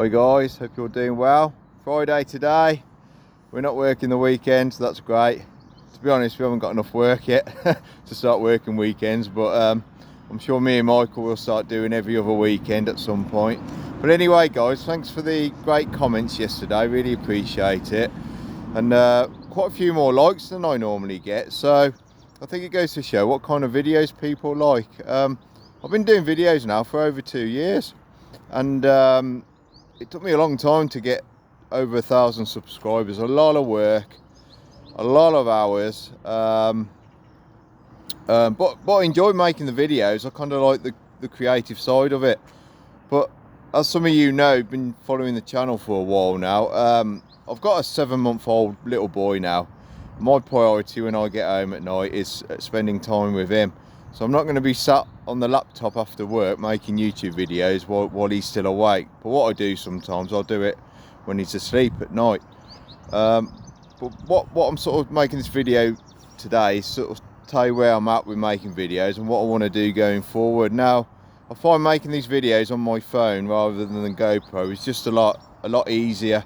Hi guys, hope you're doing well. Friday today, we're not working the weekend, so that's great. To be honest, we haven't got enough work yet to start working weekends, but I'm sure me and Michael will start doing every other weekend at some point. But anyway guys, thanks for the great comments yesterday, really appreciate it. And quite a few more likes than I normally get, so I think it goes to show what kind of videos people like. I've been doing videos now for over 2 years, and it took me a long time to get over 1,000 subscribers. A lot of work, a lot of hours, but I enjoy making the videos. I kind of like the creative side of it. But as some of you know, been following the channel for a while now, I've got a 7-month-old little boy now. My priority when I get home at night is spending time with him. So I'm not going to be sat on the laptop after work making YouTube videos while he's still awake. But what I do sometimes, I'll do it when he's asleep at night. But what I'm sort of making this video today is sort of tell you where I'm at with making videos and what I want to do going forward. Now, I find making these videos on my phone rather than the GoPro is just a lot easier.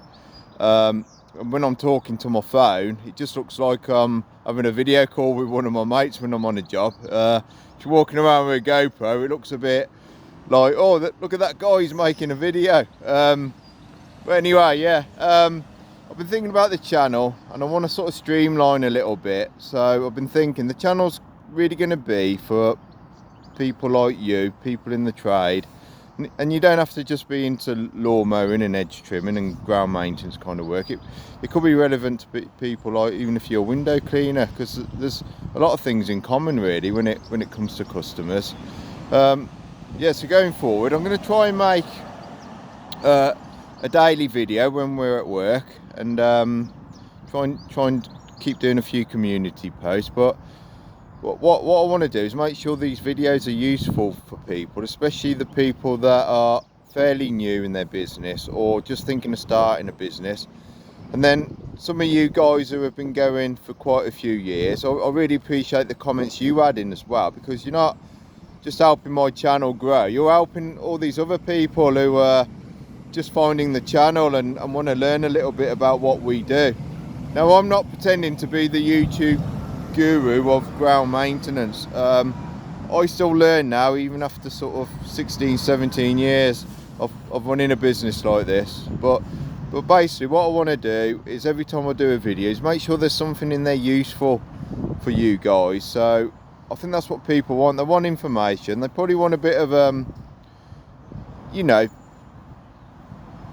And when I'm talking to my phone, it just looks like I'm having a video call with one of my mates when I'm on a job. If you're walking around with a GoPro, it looks a bit like, oh, look at that guy, he's making a video. But anyway, yeah, I've been thinking about the channel and I want to sort of streamline a little bit. So I've been thinking the channel's really going to be for people like you, people in the trade. And you don't have to just be into lawn mowing and edge trimming and ground maintenance kind of work. It could be relevant to people like even if you're a window cleaner, because there's a lot of things in common really when it comes to customers. Yeah, so going forward, I'm going to try and make a daily video when we're at work, and try and keep doing a few community posts. But what I want to do is make sure these videos are useful for people, especially the people that are fairly new in their business or just thinking of starting a business. And then some of you guys who have been going for quite a few years, I really appreciate the comments you add in as well, because you're not just helping my channel grow, you're helping all these other people who are just finding the channel and want to learn a little bit about what we do. Now, I'm not pretending to be the YouTube guru of ground maintenance. I still learn now, even after sort of 16-17 years of running a business like this. But basically what I want to do is every time I do a video is make sure there's something in there useful for you guys. So I think that's what people want. They want information. They probably want a bit of you know,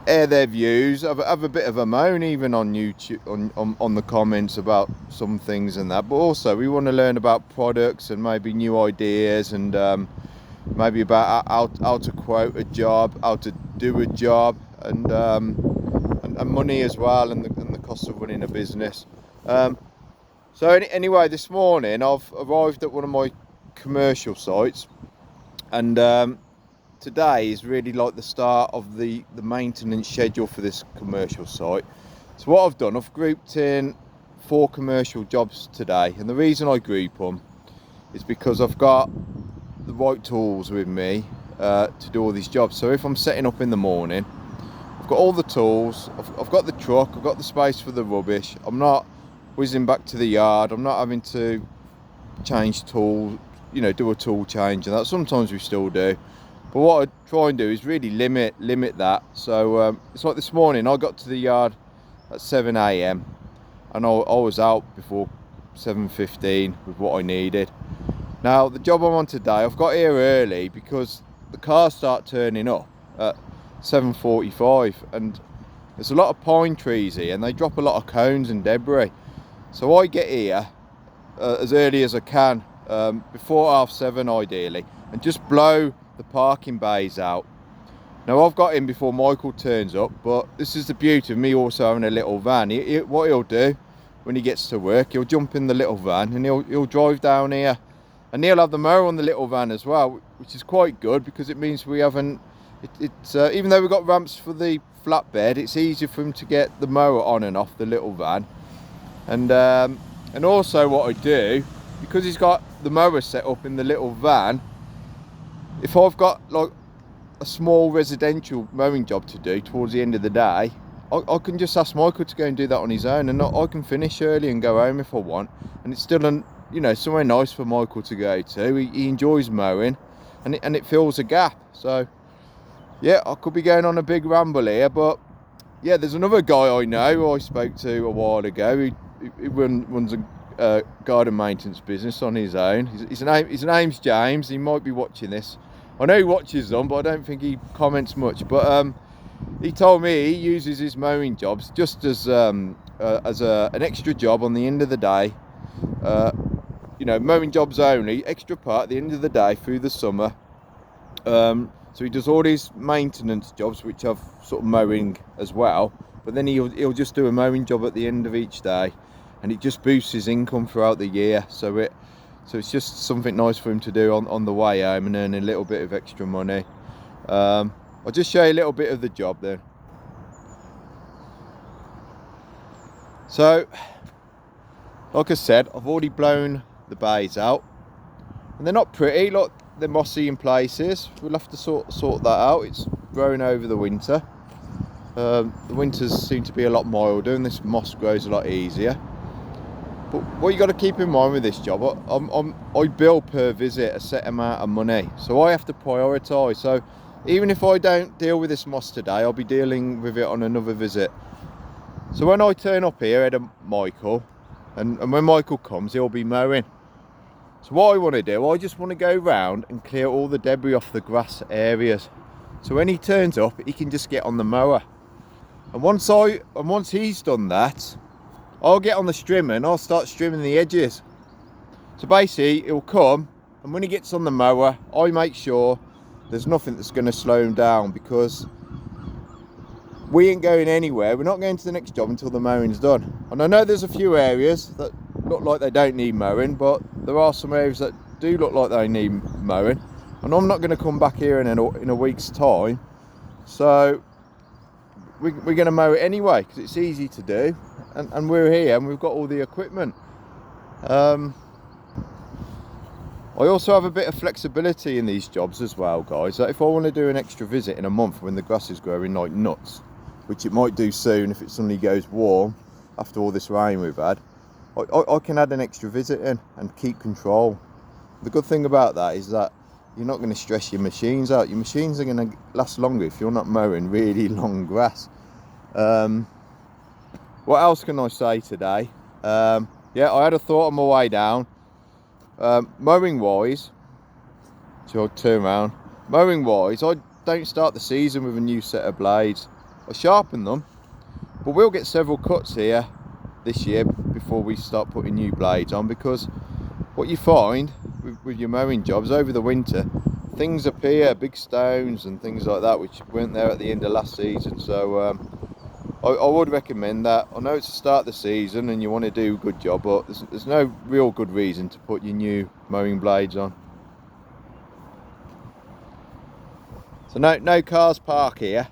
air their views, have a bit of a moan even on YouTube, on the comments about some things and that. But also we want to learn about products and maybe new ideas, and maybe about how to quote a job, how to do a job, and money as well, and the cost of running a business. So anyway, this morning I've arrived at one of my commercial sites, and today is really like the start of the maintenance schedule for this commercial site. So what I've done, I've grouped in 4 commercial jobs today, and the reason I group them is because I've got the right tools with me to do all these jobs. So if I'm setting up in the morning, I've got all the tools, I've got the truck, I've got the space for the rubbish, I'm not whizzing back to the yard, I'm not having to change tools, you know, do a tool change and that. Sometimes we still do. But what I try and do is really limit that. So it's like this morning, I got to the yard at 7 AM and I was out before 7:15 with what I needed. Now the job I'm on today, I've got here early because the cars start turning up at 7:45, and there's a lot of pine trees here and they drop a lot of cones and debris. So I get here as early as I can, before 7:30 ideally, and just blow the parking bays out. Now I've got in before Michael turns up, but this is the beauty of me also having a little van. What he'll do when he gets to work, he'll jump in the little van and he'll drive down here, and he'll have the mower on the little van as well, which is quite good because it means we haven't, even though we've got ramps for the flatbed, it's easier for him to get the mower on and off the little van. And also what I do, because he's got the mower set up in the little van, if I've got like a small residential mowing job to do towards the end of the day, I can just ask Michael to go and do that on his own, and I can finish early and go home if I want. And it's still somewhere nice for Michael to go to. He enjoys mowing, and it fills a gap. So yeah, I could be going on a big ramble here, but yeah, there's another guy I know who I spoke to a while ago. He runs a garden maintenance business on his own. His name's James. He might be watching this. I know he watches them, but I don't think he comments much. But he told me he uses his mowing jobs just as an extra job on the end of the day. Mowing jobs only, extra part at the end of the day through the summer. So he does all his maintenance jobs, which have sort of mowing as well. But then he'll just do a mowing job at the end of each day, and it just boosts his income throughout the year. So it's just something nice for him to do on the way home and earn a little bit of extra money. I'll just show you a little bit of the job then. So, like I said, I've already blown the bays out, and they're not pretty. Look, they're mossy in places. We'll have to sort that out. It's grown over the winter. The winters seem to be a lot milder, and this moss grows a lot easier. But what you got to keep in mind with this job, I bill per visit a set amount of money, so I have to prioritise. So even if I don't deal with this moss today, I'll be dealing with it on another visit. So when I turn up here ahead of Michael, and when Michael comes, he'll be mowing. So what I want to do, I just want to go round and clear all the debris off the grass areas. So when he turns up, he can just get on the mower. And once he's done that, I'll get on the strimmer and I'll start strimming the edges. So basically, he'll come, and when he gets on the mower, I make sure there's nothing that's going to slow him down, because we ain't going anywhere. We're not going to the next job until the mowing's done. And I know there's a few areas that look like they don't need mowing, but there are some areas that do look like they need mowing, and I'm not going to come back here in a week's time. So we're going to mow it anyway, because it's easy to do, and we're here and we've got all the equipment. I also have a bit of flexibility in these jobs as well, guys. That if I want to do an extra visit in a month when the grass is growing like nuts, which it might do soon if it suddenly goes warm after all this rain we've had, I can add an extra visit in and keep control. The good thing about that is that you're not going to stress your machines out. Your machines are going to last longer if you're not mowing really long grass. What else can I say today? Yeah, I had a thought on my way down. Mowing wise, so I'll turn around. Mowing wise, I don't start the season with a new set of blades. I sharpen them, but we'll get several cuts here this year before we start putting new blades on, because what you find with your mowing jobs over the winter, things appear, big stones and things like that, which weren't there at the end of last season. So I would recommend that. I know it's the start of the season and you want to do a good job, but there's no real good reason to put your new mowing blades on. So no cars park here,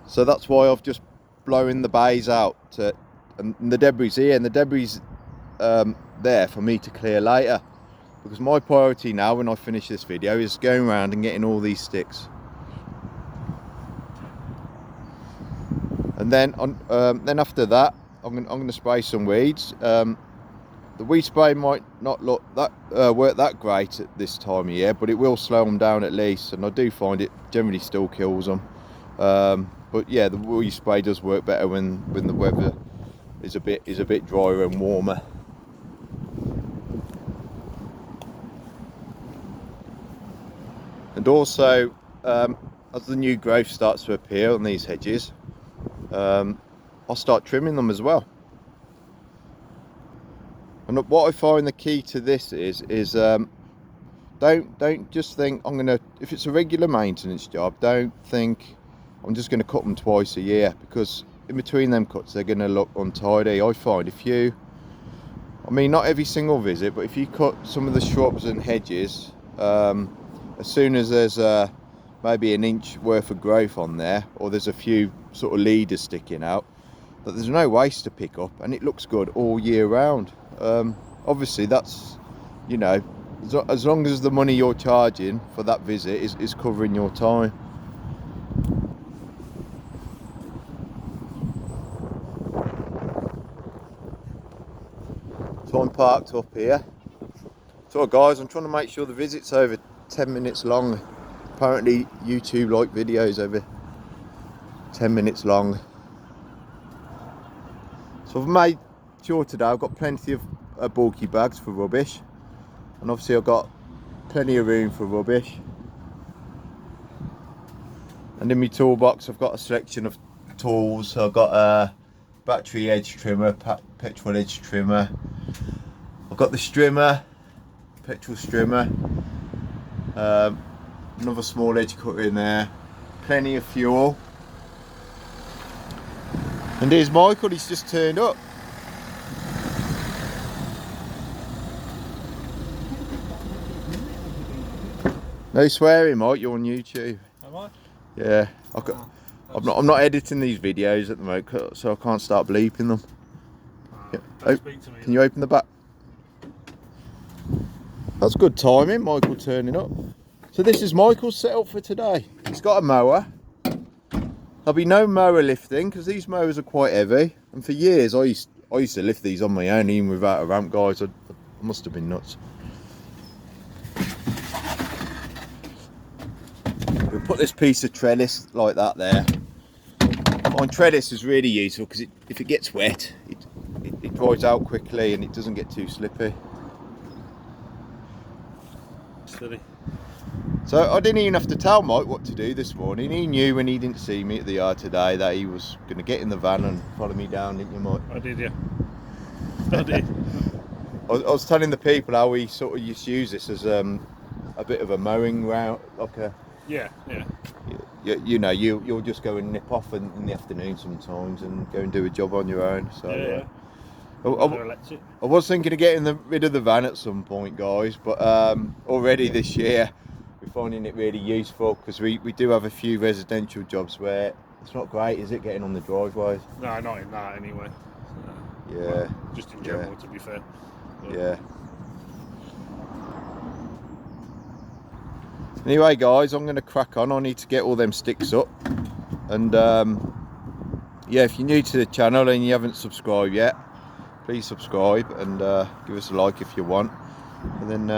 so that's why I've just blown the bays out and the debris here, and the debris there for me to clear later, because my priority now when I finish this video is going around and getting all these sticks. And then after that, I'm going to spray some weeds. The weed spray might not look work that great at this time of year, but it will slow them down at least, and I do find it generally still kills them. But yeah, the weed spray does work better when the weather is a bit drier and warmer. And also, as the new growth starts to appear on these hedges, I'll start trimming them as well. And what I find the key to this is don't just think if it's a regular maintenance job, don't think I'm just going to cut them twice a year, because in between them cuts they're going to look untidy. I find not every single visit, but if you cut some of the shrubs and hedges, as soon as there's maybe an inch worth of growth on there, or there's a few sort of leaders sticking out, that there's no waste to pick up, and it looks good all year round. Obviously that's As long as the money you're charging for that visit is covering your time. So I'm parked up here. So guys, I'm trying to make sure the visit's over 10 minutes long. Apparently YouTube like videos over 10 minutes long. So I've made sure today I've got plenty of bulky bags for rubbish, and obviously I've got plenty of room for rubbish. And in my toolbox I've got a selection of tools. So I've got a battery edge trimmer, petrol edge trimmer. I've got the strimmer, petrol strimmer, another small edge cutter in there, plenty of fuel. And here's Michael, he's just turned up. No swearing, Mike, you're on YouTube. Am I? Yeah, I'm not editing these videos at the moment, so I can't start bleeping them. Don't speak to me. Can you open the back? That's good timing, Michael turning up. So this is Michael's setup for today. He's got a mower. There'll be no mower lifting because these mowers are quite heavy. And for years I used to lift these on my own, even without a ramp, guys. I must have been nuts. We'll put this piece of trellis like that there. On trellis is really useful because if it gets wet, it dries out quickly and it doesn't get too slippy. Silly. So I didn't even have to tell Mike what to do this morning. He knew when he didn't see me at the yard today that he was going to get in the van and follow me down, didn't you, Mike? I did, yeah. I did. I was telling the people how we sort of used to use this as a bit of a mowing route, like a... Yeah. You know, you'll just go and nip off in the afternoon sometimes and go and do a job on your own. So Yeah. I was thinking of getting rid of the van at some point, guys, but already this year we're finding it really useful because we do have a few residential jobs where it's not great, is it, getting on the driveways? No, not in that anyway. So, Yeah. well, just in general, to be fair. But Yeah. Anyway, guys, I'm going to crack on. I need to get all them sticks up. And yeah, if you're new to the channel and you haven't subscribed yet, please subscribe and give us a like if you want. And then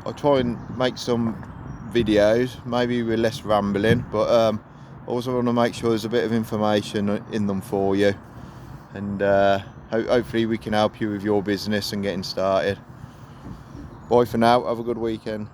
I'll try and make some videos, maybe with less rambling, but I also want to make sure there's a bit of information in them for you. And hopefully we can help you with your business and getting started. Bye for now. Have a good weekend.